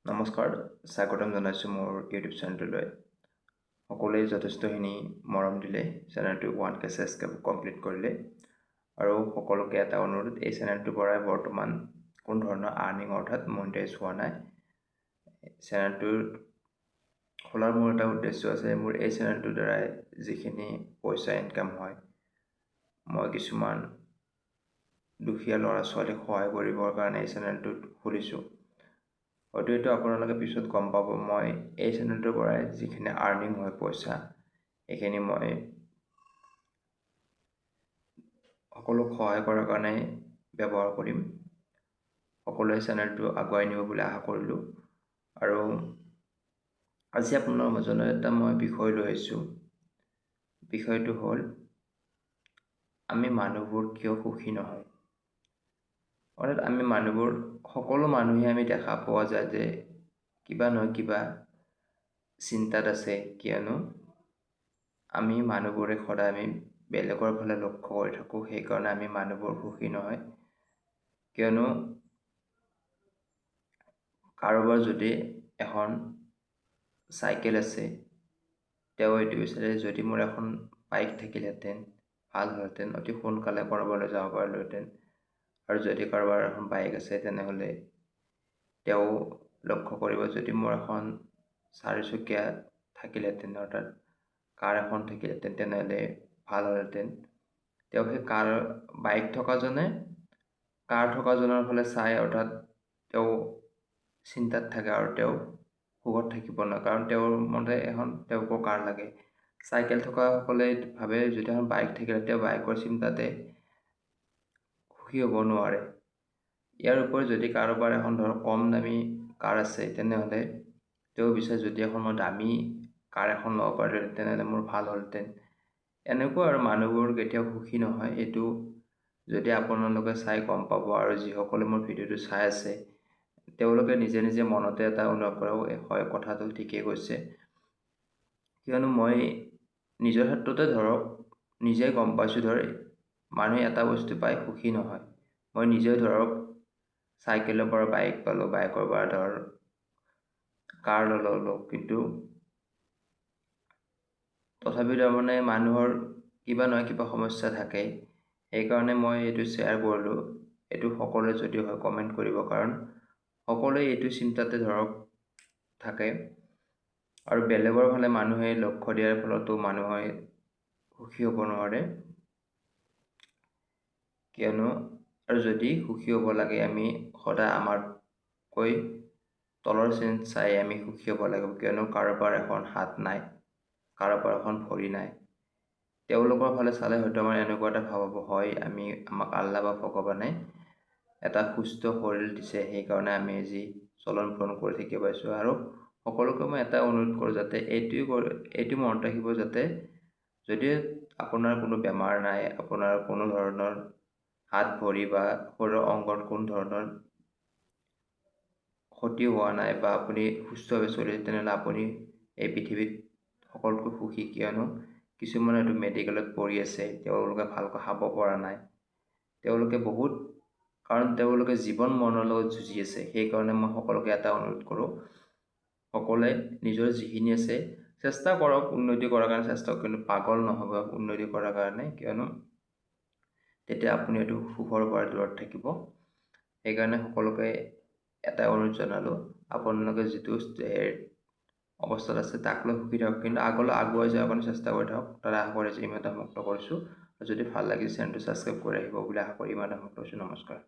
নমস্কাৰ, স্বাগতম জনাইছোঁ মোৰ ইউটিউব চেনেলটোলৈ। সকলোৱে যথেষ্টখিনি মৰম দিলে, চেনেলটো 1K ছাবস্ক্ৰাইব কমপ্লিট কৰিলে। আৰু সকলোকে এটা অনুৰোধ, এই চেনেলটোৰ পৰাই বৰ্তমান কোনো ধৰণৰ আৰ্নিং অৰ্থাৎ মনিটাইজ হোৱা নাই। চেনেলটোৰ খোলাৰ মোৰ এটা উদ্দেশ্য আছে, মোৰ এই চেনেলটোৰ দ্বাৰাই যিখিনি পইচা ইনকাম হয়, মই কিছুমান দুখীয়া ল'ৰা ছোৱালীক সহায় কৰিবৰ কাৰণে এই চেনেলটোত খুলিছোঁ। হয়তো এইটো আপোনালোকে পিছত গম পাব, মই এই চেনেলটোৰ পৰাই যিখিনি আৰ্নিং হয় পইচা, এইখিনি মই সকলোক সহায় কৰাৰ কাৰণে ব্যৱহাৰ কৰিম। সকলোৱে চেনেলটো আগুৱাই নিব বুলি আশা কৰিলোঁ। আৰু আজি আপোনাৰ মাজলৈ এটা মই বিষয় লৈ আহিছোঁ। বিষয়টো হ'ল, আমি মানুহবোৰ কিয় সুখী নহয়। অৰ্থাৎ আমি মানুহবোৰ, সকলো মানুহে আমি দেখা পোৱা যায় যে কিবা নহয় কিবা চিন্তাত আছে, কিয়নো আমি মানুহবোৰে সদায় আমি বেলেগৰ ফালে লক্ষ্য কৰি থাকোঁ। সেইকাৰণে আমি মানুহবোৰ সুখী নহয়। কিয়নো কাৰোবাৰ যদি এখন চাইকেল আছে, তেওঁ এইটো বিচাৰে যদি মোৰ এখন বাইক থাকিলহেঁতেন ভাল হ'লহেঁতেন, অতি সোনকালে ক'ৰবালৈ যাব পাৰিলোহেঁতেন। আৰু যদি কাৰোবাৰ এখন বাইক আছে, তেনেহ'লে তেওঁ লক্ষ্য কৰিব যদি মোৰ এখন চাৰিচকীয়া থাকিলহেঁতেন, অৰ্থাৎ কাৰ এখন থাকিলহেঁতেন, তেনেহ'লে ভাল হ'লহেঁতেন। তেওঁ সেই বাইক থকাজনে কাৰ থকাজনৰ ফালে চাই, অৰ্থাৎ তেওঁ চিন্তাত থাকে আৰু তেওঁ সুখত থাকিব নোৱাৰে, কাৰণ তেওঁৰ মতে তেওঁকো কাৰ লাগে। চাইকেল থকাসকলে ভাবে যদি এখন বাইক থাকিলে তেওঁ বাইকৰ চিন্তাতে সুখী হ'ব নোৱাৰে। ইয়াৰ উপৰি যদি কাৰোবাৰ এখন কম দামী কাৰ আছে, তেনেহ'লে তেওঁ বিচাৰে যদি এখন মই দামী কাৰ এখন ল'ব পাৰিলোহেঁতেন, তেনেহ'লে মোৰ ভাল হ'লহেঁতেন। এনেকুৱা আৰু মানুহবোৰ কেতিয়াও সুখী নহয়। এইটো যদি আপোনালোকে চাই গম পাব। আৰু যিসকলে মোৰ ভিডিঅ'টো চাই আছে, তেওঁলোকে নিজে নিজে মনতে এটা অনুভৱ কৰিব, হয় কথাটো ঠিকেই কৈছে। কিয়নো মই নিজৰ ক্ষেত্ৰতে নিজে গম পাইছোঁ, মানুহে এটা বস্তু পাই সুখী নহয়। মই নিজেও চাইকেলৰ পৰা বাইক পালোঁ, বাইকৰ পৰা কাৰ ল'লোঁ, কিন্তু তথাপিও মানুহৰ কিবা নহয় কিবা সমস্যা থাকে। সেইকাৰণে মই এইটো শ্বেয়াৰ কৰিলোঁ। এইটো সকলোৱে যদি হয় কমেণ্ট কৰিব, কাৰণ সকলোৱে এইটো চিন্তাতে থাকে। আৰু বেলেগৰ ফালে মানুহে লক্ষ্য দিয়াৰ ফলতো মানুহে সুখী হ'ব নোৱাৰে। কিয়নো আৰু যদি সুখী হ'ব লাগে, আমি সদায় আমাতকৈ তলৰ শ্ৰেণীত চাই আমি সুখী হ'ব লাগিব। কিয়নো কাৰোবাৰ এখন হাত নাই, কাৰোবাৰ এখন ভৰি নাই। তেওঁলোকৰ ফালে চালে হয়তো আমাৰ এনেকুৱা এটা ভাৱ হ'ব, হয় আমাক আল্লাহ বা ভগৱানে এটা সুস্থ শৰীৰ দিছে, সেইকাৰণে আমি আজি চলন ফুৰণ কৰি থাকিব পাৰিছোঁ। আৰু সকলোকে মই এটা অনুৰোধ কৰোঁ, যাতে এইটো মনত ৰাখিব, যাতে যদি আপোনাৰ কোনো বেমাৰ নাই, আপোনাৰ কোনো ধৰণৰ হাত ভৰি বা শৰীৰৰ অংগত কোনো ধৰণৰ ক্ষতি হোৱা নাই, বা আপুনি সুস্থভাৱে চলি আছে, তেনেহ'লে আপুনি এই পৃথিৱীত সকলোতকৈ সুখী। কিয়নো কিছুমান হয়তো মেডিকেলত পৰি আছে, তেওঁলোকে ভালকৈ খাব পৰা নাই, কাৰণ তেওঁলোকে জীৱন মৰণৰ লগত যুঁজি আছে। সেইকাৰণে মই সকলোকে এটা অনুৰোধ কৰোঁ, সকলোৱে নিজৰ যিখিনি আছে চেষ্টা কৰক, উন্নতি কৰাৰ কাৰণে চেষ্টা কৰক, কিন্তু পাগল নহ'ব উন্নতি কৰাৰ কাৰণে, কিয়নো তেতিয়া আপুনি এইটো সুখৰ পৰা দূৰত থাকিব। সেইকাৰণে সকলোকে এটা অনুৰোধ জনালোঁ, আপোনালোকে যিটো অৱস্থাত আছে তাক লৈ সুখী থাকক, কিন্তু আগলৈ আগুৱাই যোৱাৰ কাৰণে চেষ্টা কৰি থাকক। তাৰে আশা কৰি যে ইমানতে মুক্ত কৰিছোঁ। যদি ভাল লাগিছে চেনেলটো ছাবস্ক্ৰাইব কৰি আহিব বুলি আশা কৰি ইমানতে মুক্ত কৰিছোঁ। নমস্কাৰ।